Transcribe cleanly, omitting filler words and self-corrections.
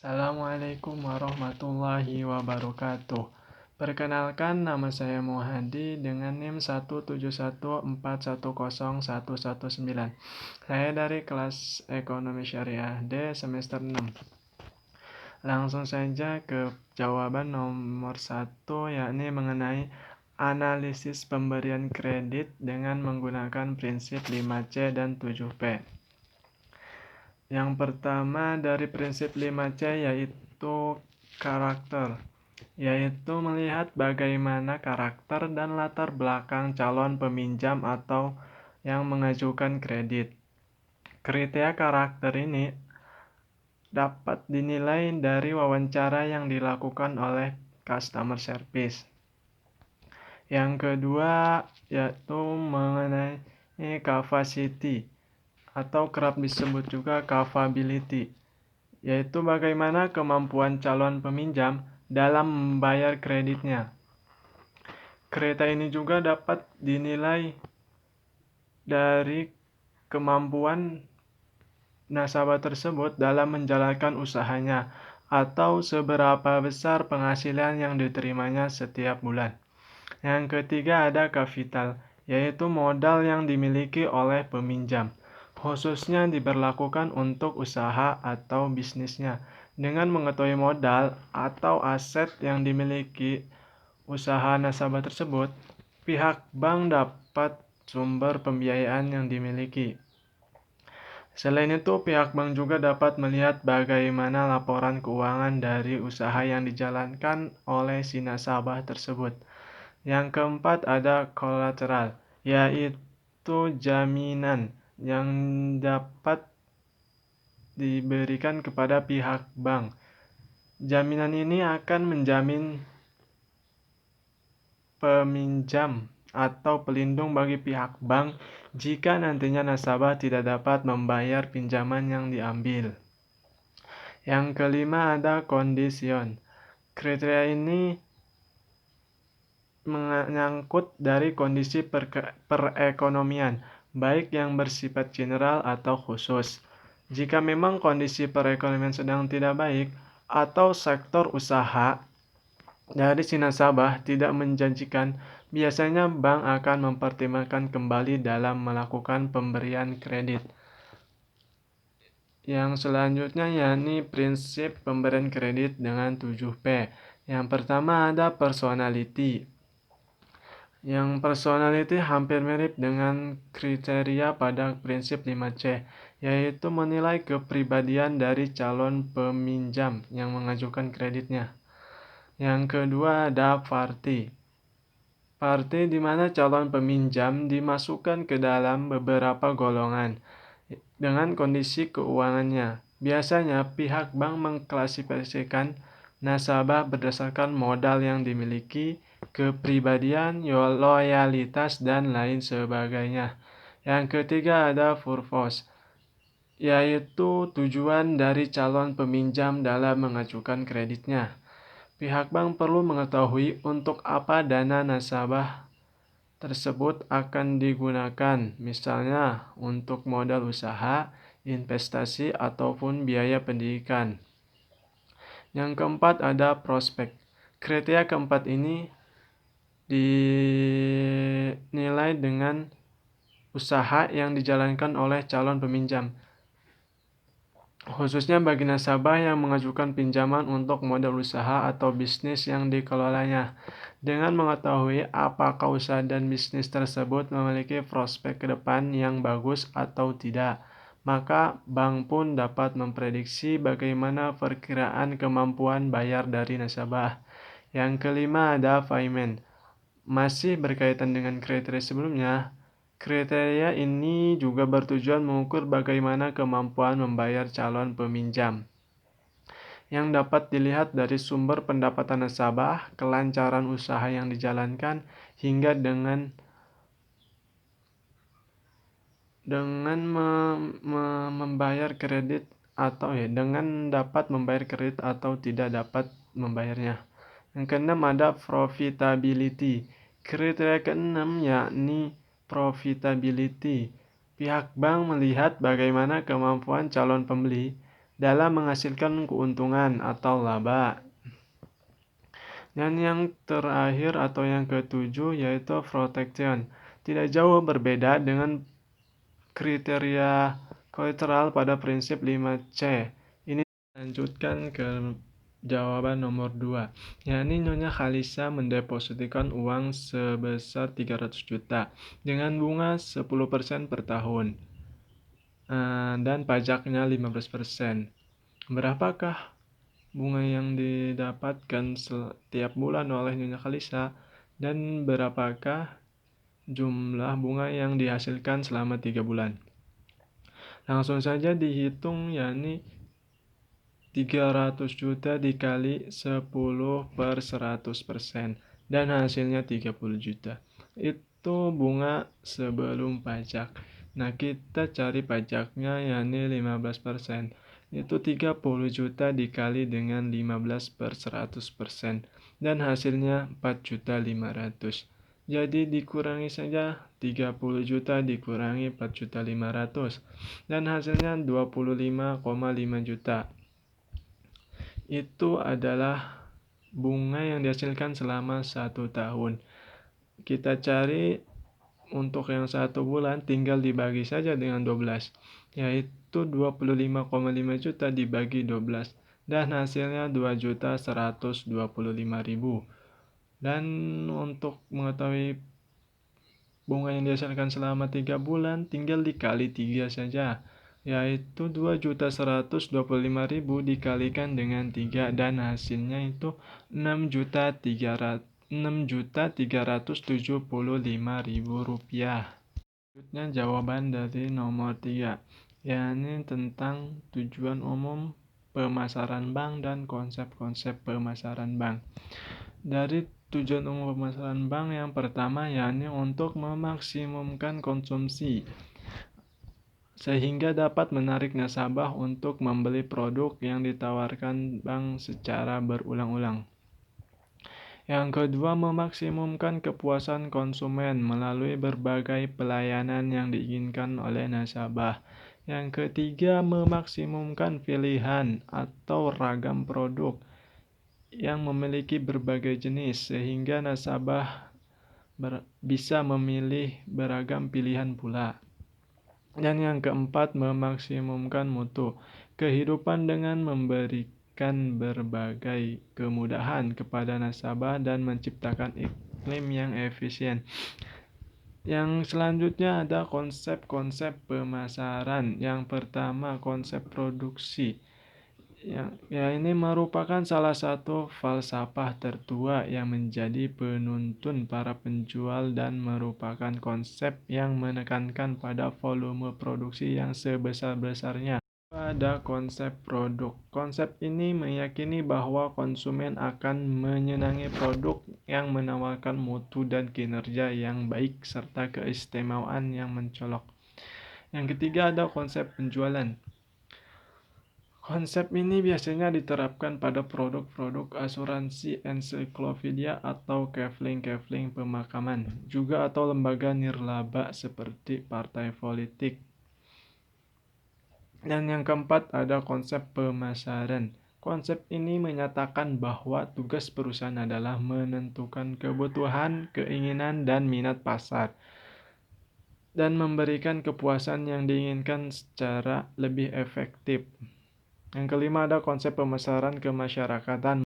Assalamualaikum warahmatullahi wabarakatuh. Perkenalkan, nama saya Muhadi dengan NIM 171410119. Saya dari kelas Ekonomi Syariah D semester 6. Langsung saja ke jawaban nomor 1, yakni mengenai analisis pemberian kredit dengan menggunakan prinsip 5C dan 7P. Yang pertama dari prinsip 5C yaitu karakter, yaitu melihat bagaimana karakter dan latar belakang calon peminjam atau yang mengajukan kredit. Kriteria karakter ini dapat dinilai dari wawancara yang dilakukan oleh customer service. Yang kedua yaitu mengenai capacity atau kerap disebut juga capability, yaitu bagaimana kemampuan calon peminjam dalam membayar kreditnya. Kriteria ini juga dapat dinilai dari kemampuan nasabah tersebut dalam menjalankan usahanya atau seberapa besar penghasilan yang diterimanya setiap bulan. Yang ketiga ada kapital, yaitu modal yang dimiliki oleh peminjam, khususnya diberlakukan untuk usaha atau bisnisnya. Dengan mengetahui modal atau aset yang dimiliki usaha nasabah tersebut, pihak bank dapat sumber pembiayaan yang dimiliki. Selain itu, pihak bank juga dapat melihat bagaimana laporan keuangan dari usaha yang dijalankan oleh si nasabah tersebut. Yang keempat ada kolateral, yaitu jaminan yang dapat diberikan kepada pihak bank. Jaminan ini akan menjamin peminjam atau pelindung bagi pihak bank jika nantinya nasabah tidak dapat membayar pinjaman yang diambil. Yang kelima ada condition. Kriteria ini menyangkut dari kondisi perekonomian, baik yang bersifat general atau khusus. Jika memang kondisi perekonomian sedang tidak baik atau sektor usaha dari si nasabah tidak menjanjikan, biasanya bank akan mempertimbangkan kembali dalam melakukan pemberian kredit. Yang selanjutnya yakni prinsip pemberian kredit dengan 7P. Yang pertama ada personality. Yang personality hampir mirip dengan kriteria pada prinsip 5C, yaitu menilai kepribadian dari calon peminjam yang mengajukan kreditnya. Yang kedua ada party. Party di mana calon peminjam dimasukkan ke dalam beberapa golongan dengan kondisi keuangannya. Biasanya pihak bank mengklasifikasikan nasabah berdasarkan modal yang dimiliki, kepribadian, loyalitas, dan lain sebagainya. Yang ketiga ada purpose, yaitu tujuan dari calon peminjam dalam mengajukan kreditnya. Pihak bank perlu mengetahui untuk apa dana nasabah tersebut akan digunakan, misalnya untuk modal usaha, investasi, ataupun biaya pendidikan. Yang keempat ada prospek. Kriteria keempat ini dinilai dengan usaha yang dijalankan oleh calon peminjam, khususnya bagi nasabah yang mengajukan pinjaman untuk modal usaha atau bisnis yang dikelolanya. Dengan mengetahui apakah usaha dan bisnis tersebut memiliki prospek ke depan yang bagus atau tidak, maka bank pun dapat memprediksi bagaimana perkiraan kemampuan bayar dari nasabah. Yang kelima ada payment. Masih berkaitan dengan kriteria sebelumnya, kriteria ini juga bertujuan mengukur bagaimana kemampuan membayar calon peminjam, yang dapat dilihat dari sumber pendapatan nasabah, kelancaran usaha yang dijalankan, hingga dengan membayar kredit atau dengan dapat membayar kredit atau tidak dapat membayarnya. Yang keenam ada profitability. Kriteria keenam yakni profitability. Pihak bank melihat bagaimana kemampuan calon pembeli dalam menghasilkan keuntungan atau laba. Dan yang terakhir atau yang ketujuh yaitu protection. Tidak jauh berbeda dengan kriteria kolateral pada prinsip 5C. Ini lanjutkan ke jawaban nomor 2, yakni Nyonya Khalisa mendepositikan uang sebesar 300 juta dengan bunga 10% per tahun dan pajaknya 15%. Berapakah bunga yang didapatkan setiap bulan oleh Nyonya Khalisa dan berapakah jumlah bunga yang dihasilkan selama 3 bulan? Langsung saja dihitung, yakni 300 juta dikali 10 per 100% dan hasilnya 30 juta. Itu bunga sebelum pajak. Nah, kita cari pajaknya, yakni 15%. Itu 30 juta dikali dengan 15 per 100% dan hasilnya 4.500.000. Jadi dikurangi saja 30 juta dikurangi 4.500.000 dan hasilnya 25,5 juta. Itu adalah bunga yang dihasilkan selama 1 tahun. Kita cari untuk yang 1 bulan, tinggal dibagi saja dengan 12, yaitu 25,5 juta dibagi 12 dan hasilnya 2.125.000. Dan untuk mengetahui bunga yang dihasilkan selama 3 bulan, tinggal dikali 3 saja, yaitu 2.125.000 dikalikan dengan 3 dan hasilnya itu 6.375.000 rupiah. Selanjutnya jawaban dari nomor 3, yakni tentang tujuan umum pemasaran bank dan konsep-konsep pemasaran bank. Dari tujuan umum pemasaran bank yang pertama, yakni untuk memaksimumkan konsumsi sehingga dapat menarik nasabah untuk membeli produk yang ditawarkan bank secara berulang-ulang. Yang kedua, memaksimumkan kepuasan konsumen melalui berbagai pelayanan yang diinginkan oleh nasabah. Yang ketiga, memaksimumkan pilihan atau ragam produk yang memiliki berbagai jenis sehingga nasabah bisa memilih beragam pilihan pula. Dan yang keempat, memaksimumkan mutu kehidupan dengan memberikan berbagai kemudahan kepada nasabah dan menciptakan iklim yang efisien. Yang selanjutnya ada konsep-konsep pemasaran. Yang pertama, konsep produksi. Ini merupakan salah satu falsafah tertua yang menjadi penuntun para penjual dan merupakan konsep yang menekankan pada volume produksi yang sebesar-besarnya. Ada konsep produk. Konsep ini meyakini bahwa konsumen akan menyenangi produk yang menawarkan mutu dan kinerja yang baik serta keistimewaan yang mencolok. Yang ketiga ada konsep penjualan. Konsep ini biasanya diterapkan pada produk-produk asuransi, ensiklopedia, atau kafling pemakaman, juga atau lembaga nirlaba seperti partai politik. Dan yang keempat ada konsep pemasaran. Konsep ini menyatakan bahwa tugas perusahaan adalah menentukan kebutuhan, keinginan, dan minat pasar, dan memberikan kepuasan yang diinginkan secara lebih efektif. Yang kelima ada konsep pemasaran kemasyarakatan.